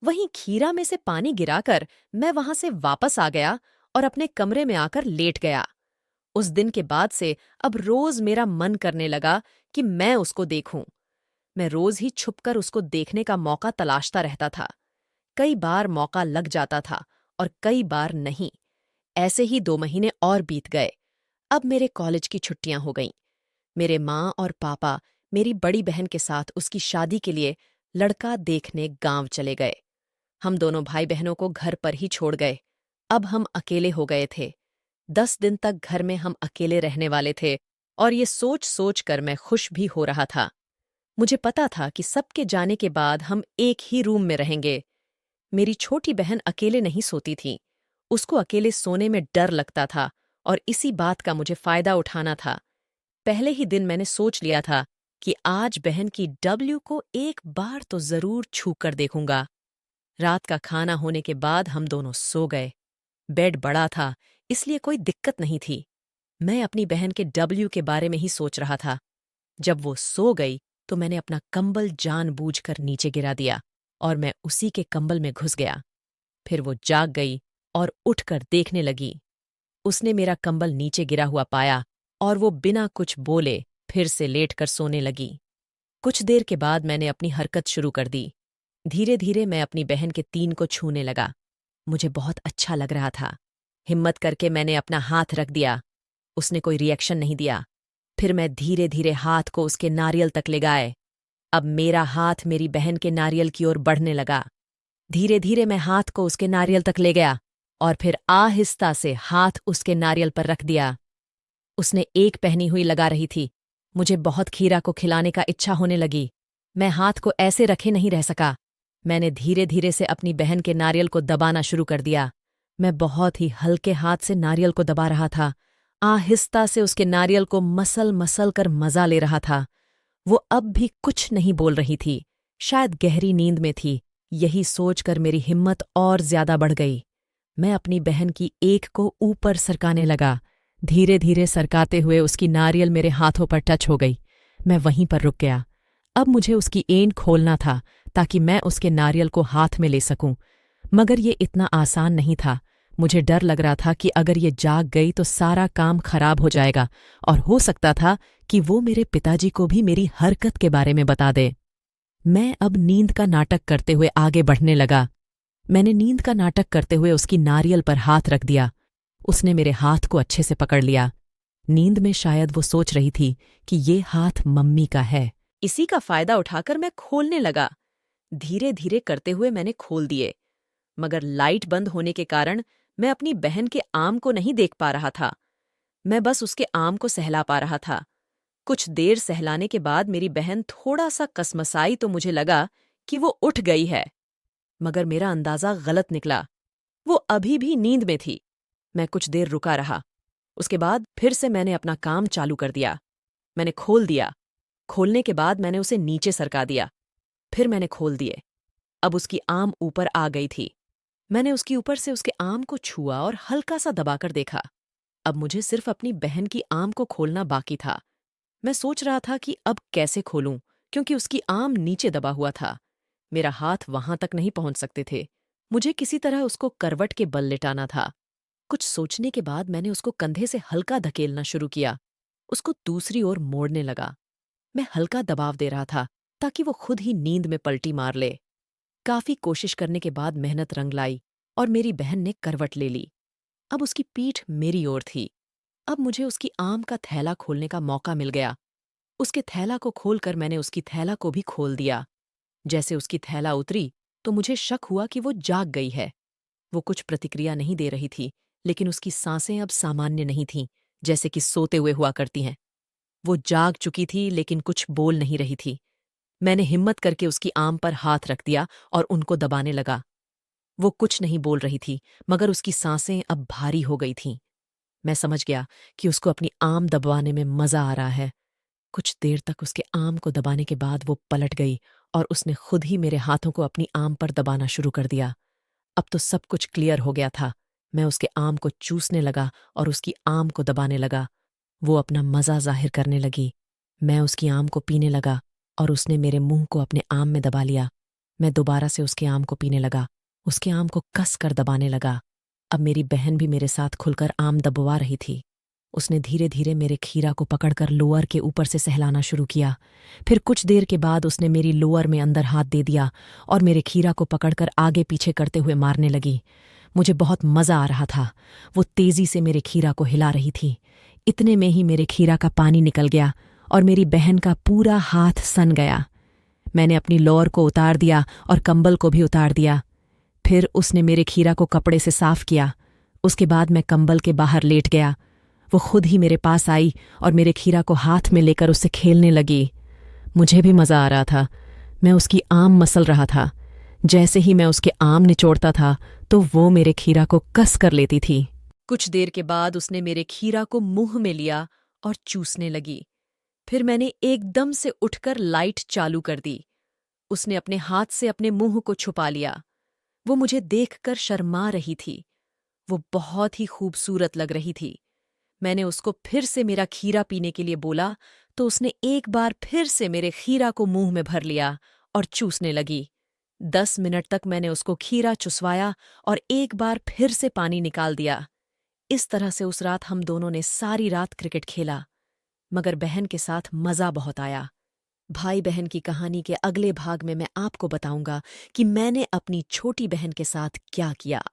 वहीं खीरा में से पानी गिराकर मैं वहां से वापस आ गया और अपने कमरे में आकर लेट गया। उस दिन के बाद से अब रोज मेरा मन करने लगा कि मैं उसको देखूं। मैं रोज ही छुपकर उसको देखने का मौका तलाशता रहता था। कई बार मौका लग जाता था और कई बार नहीं। ऐसे ही 2 महीने और बीत गए। अब मेरे कॉलेज की छुट्टियां हो गईं। मेरे माँ और पापा मेरी बड़ी बहन के साथ उसकी शादी के लिए लड़का देखने गांव चले गए। हम दोनों भाई बहनों को घर पर ही छोड़ गए। अब हम अकेले हो गए थे। 10 दिन तक घर में हम अकेले रहने वाले थे और ये सोच सोच कर मैं खुश भी हो रहा था। मुझे पता था कि सबके जाने के बाद हम एक ही रूम में रहेंगे। मेरी छोटी बहन अकेले नहीं सोती थी। उसको अकेले सोने में डर लगता था और इसी बात का मुझे फायदा उठाना था। पहले ही दिन मैंने सोच लिया था कि आज बहन की डब्ल्यू को एक बार तो जरूर छू कर देखूंगा। रात का खाना होने के बाद हम दोनों सो गए। बेड बड़ा था, इसलिए कोई दिक्कत नहीं थी। मैं अपनी बहन के डब्ल्यू के बारे में ही सोच रहा था। जब वो सो गई तो मैंने अपना कंबल जानबूझकर नीचे गिरा दिया और मैं उसी के कंबल में घुस गया। फिर वो जाग गई और उठकर देखने लगी। उसने मेरा कंबल नीचे गिरा हुआ पाया और वो बिना कुछ बोले फिर से लेटकर सोने लगी। कुछ देर के बाद मैंने अपनी हरकत शुरू कर दी। धीरे धीरे मैं अपनी बहन के तीन को छूने लगा। मुझे बहुत अच्छा लग रहा था। हिम्मत करके मैंने अपना हाथ रख दिया। उसने कोई रिएक्शन नहीं दिया। फिर मैं धीरे धीरे हाथ को उसके नारियल तक ले गए। अब मेरा हाथ मेरी बहन के नारियल की ओर बढ़ने लगा। धीरे धीरे मैं हाथ को उसके नारियल तक ले गया और फिर आहिस्ता से हाथ उसके नारियल पर रख दिया। उसने एक पहनी हुई लगा रही थी। मुझे बहुत खीरा को खिलाने का इच्छा होने लगी। मैं हाथ को ऐसे रखे नहीं रह सका। मैंने धीरे धीरे से अपनी बहन के नारियल को दबाना शुरू कर दिया। मैं बहुत ही हल्के हाथ से नारियल को दबा रहा था। आहिस्ता से उसके नारियल को मसल मसल कर मजा ले रहा था। वो अब भी कुछ नहीं बोल रही थी। शायद गहरी नींद में थी। यही सोचकर मेरी हिम्मत और ज्यादा बढ़ गई। मैं अपनी बहन की एक को ऊपर सरकाने लगा। धीरे धीरे सरकाते हुए उसकी नारियल मेरे हाथों पर टच हो गई। मैं वहीं पर रुक गया। अब मुझे उसकी एंड खोलना था ताकि मैं उसके नारियल को हाथ में ले सकूं। मगर ये इतना आसान नहीं था। मुझे डर लग रहा था कि अगर ये जाग गई तो सारा काम खराब हो जाएगा और हो सकता था कि वो मेरे पिताजी को भी मेरी हरकत के बारे में बता दे। मैं अब नींद का नाटक करते हुए आगे बढ़ने लगा। मैंने नींद का नाटक करते हुए उसकी नारियल पर हाथ रख दिया। उसने मेरे हाथ को अच्छे से पकड़ लिया। नींद में शायद वो सोच रही थी कि ये हाथ मम्मी का है। इसी का फायदा उठाकर मैं खोलने लगा। धीरे धीरे करते हुए मैंने खोल दिए, मगर लाइट बंद होने के कारण मैं अपनी बहन के आम को नहीं देख पा रहा था। मैं बस उसके आम को सहला पा रहा था। कुछ देर सहलाने के बाद मेरी बहन थोड़ा सा कसमसाई तो मुझे लगा कि वो उठ गई है, मगर मेरा अंदाजा गलत निकला। वो अभी भी नींद में थी। मैं कुछ देर रुका रहा। उसके बाद फिर से मैंने अपना काम चालू कर दिया। मैंने खोल दिया। खोलने के बाद मैंने उसे नीचे सरका दिया। फिर मैंने खोल दिए। अब उसकी आम ऊपर आ गई थी। मैंने उसके ऊपर से उसके आम को छुआ और हल्का सा दबाकर देखा। अब मुझे सिर्फ अपनी बहन की आम को खोलना बाकी था। मैं सोच रहा था कि अब कैसे खोलूं, क्योंकि उसकी आम नीचे दबा हुआ था। मेरा हाथ वहां तक नहीं पहुंच सकते थे। मुझे किसी तरह उसको करवट के बल लिटाना था। कुछ सोचने के बाद मैंने उसको कंधे से हल्का धकेलना शुरू किया। उसको दूसरी ओर मोड़ने लगा। मैं हल्का दबाव दे रहा था ताकि वो खुद ही नींद में पलटी मार ले। काफी कोशिश करने के बाद मेहनत रंग लाई और मेरी बहन ने करवट ले ली। अब उसकी पीठ मेरी ओर थी। अब मुझे उसकी आम का थैला खोलने का मौका मिल गया। उसके थैला को खोलकर मैंने उसकी थैला को भी खोल दिया। जैसे उसकी थैला उतरी तो मुझे शक हुआ कि वो जाग गई है। वो कुछ प्रतिक्रिया नहीं दे रही थी, लेकिन उसकी सांसें अब सामान्य नहीं थीं, जैसे कि सोते हुए हुआ करती हैं। वो जाग चुकी थी लेकिन कुछ बोल नहीं रही थी। मैंने हिम्मत करके उसकी आम पर हाथ रख दिया और उनको दबाने लगा। वो कुछ नहीं बोल रही थी, मगर उसकी सांसें अब भारी हो गई थीं। मैं समझ गया कि उसको अपनी आम दबाने में मजा आ रहा है। कुछ देर तक उसके आम को दबाने के बाद वो पलट गई और उसने खुद ही मेरे हाथों को अपनी आम पर दबाना शुरू कर दिया। अब तो सब कुछ क्लियर हो गया था। मैं उसके आम को चूसने लगा और उसकी आम को दबाने लगा। वो अपना मजा जाहिर करने लगी। मैं उसकी आम को पीने लगा और उसने मेरे मुंह को अपने आम में दबा लिया। मैं दोबारा से उसके आम को पीने लगा, उसके आम को कस कर दबाने लगा। अब मेरी बहन भी मेरे साथ खुलकर आम दबवा रही थी। उसने धीरे धीरे मेरे खीरा को पकड़कर लोअर के ऊपर से सहलाना शुरू किया। फिर कुछ देर के बाद उसने मेरी लोअर में अंदर हाथ दे दिया और मेरे खीरा को पकड़कर आगे पीछे करते हुए मारने लगी। मुझे बहुत मजा आ रहा था। वो तेजी से मेरे खीरा को हिला रही थी। इतने में ही मेरे खीरा का पानी निकल गया और मेरी बहन का पूरा हाथ सन गया। मैंने अपनी लोअर को उतार दिया और कंबल को भी उतार दिया। फिर उसने मेरे खीरा को कपड़े से साफ किया। उसके बाद मैं कंबल के बाहर लेट गया। वो खुद ही मेरे पास आई और मेरे खीरा को हाथ में लेकर उससे खेलने लगी। मुझे भी मजा आ रहा था। मैं उसकी आम मसल रहा था। जैसे ही मैं उसके आम निचोड़ता था तो वो मेरे खीरा को कस कर लेती थी। कुछ देर के बाद उसने मेरे खीरा को मुंह में लिया और चूसने लगी। फिर मैंने एकदम से उठकर लाइट चालू कर दी। उसने अपने हाथ से अपने मुंह को छुपा लिया। वो मुझे देखकर शर्मा रही थी। वो बहुत ही खूबसूरत लग रही थी। मैंने उसको फिर से मेरा खीरा पीने के लिए बोला तो उसने एक बार फिर से मेरे खीरा को मुंह में भर लिया और चूसने लगी। 10 मिनट तक मैंने उसको खीरा चुसवाया और एक बार फिर से पानी निकाल दिया। इस तरह से उस रात हम दोनों ने सारी रात क्रिकेट खेला, मगर बहन के साथ मजा बहुत आया। भाई बहन की कहानी के अगले भाग में मैं आपको बताऊंगा कि मैंने अपनी छोटी बहन के साथ क्या किया।